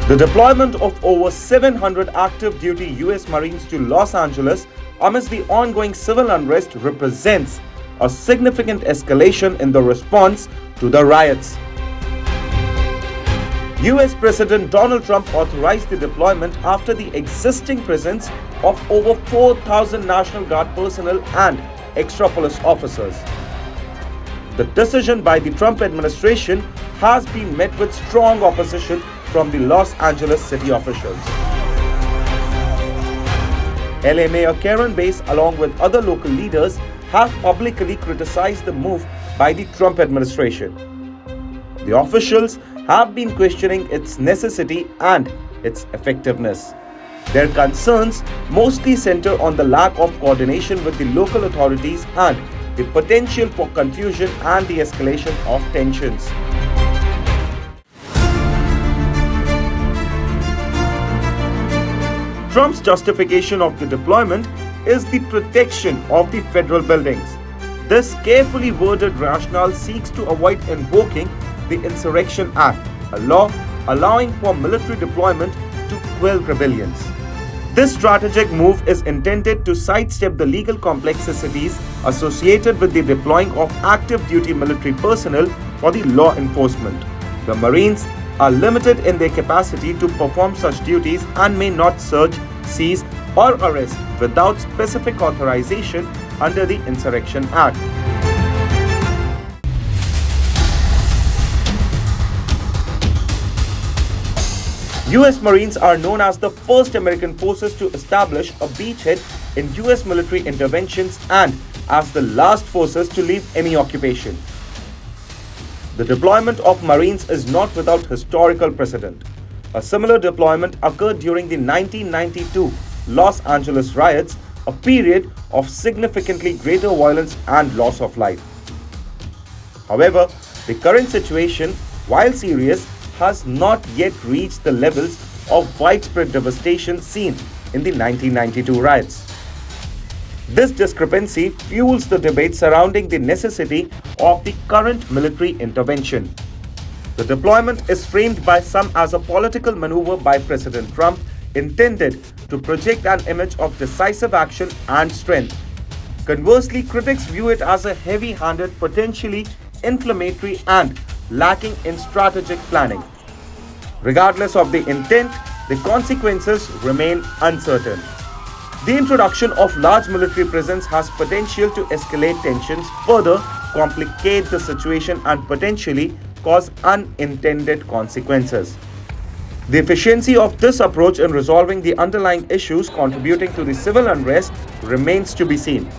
The deployment of over 700 active duty US Marines to Los Angeles amidst the ongoing civil unrest represents a significant escalation in the response to the riots. US President Donald Trump authorized the deployment after the existing presence of over 4,000 National Guard personnel and extra police officers. The decision by the Trump administration has been met with strong opposition from the Los Angeles city officials. LA Mayor Karen Bass, along with other local leaders, have publicly criticized the move by the Trump administration. The officials have been questioning its necessity and its effectiveness. Their concerns mostly center on the lack of coordination with the local authorities and the potential for confusion and the escalation of tensions. Trump's justification of the deployment is the protection of the federal buildings. This carefully worded rationale seeks to avoid invoking the Insurrection Act, a law allowing for military deployment to quell rebellions. This strategic move is intended to sidestep the legal complexities associated with the deploying of active duty military personnel for the law enforcement. The Marines are limited in their capacity to perform such duties and may not search, seize, or arrest without specific authorization under the Insurrection Act. US Marines are known as the first American forces to establish a beachhead in US military interventions and as the last forces to leave any occupation. The deployment of Marines is not without historical precedent. A similar deployment occurred during the 1992 Los Angeles riots, a period of significantly greater violence and loss of life. However, the current situation, while serious, has not yet reached the levels of widespread devastation seen in the 1992 riots. This discrepancy fuels the debate surrounding the necessity of the current military intervention. The deployment is framed by some as a political maneuver by President Trump intended to project an image of decisive action and strength. Conversely, critics view it as a heavy-handed, potentially inflammatory and lacking in strategic planning. Regardless of the intent, the consequences remain uncertain. The introduction of large military presence has potential to escalate tensions, further complicate the situation and potentially cause unintended consequences. The efficiency of this approach in resolving the underlying issues contributing to the civil unrest remains to be seen.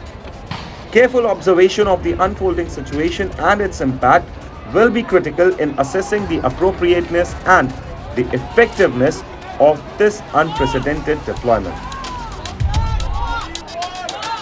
Careful observation of the unfolding situation and its impact will be critical in assessing the appropriateness and the effectiveness of this unprecedented deployment.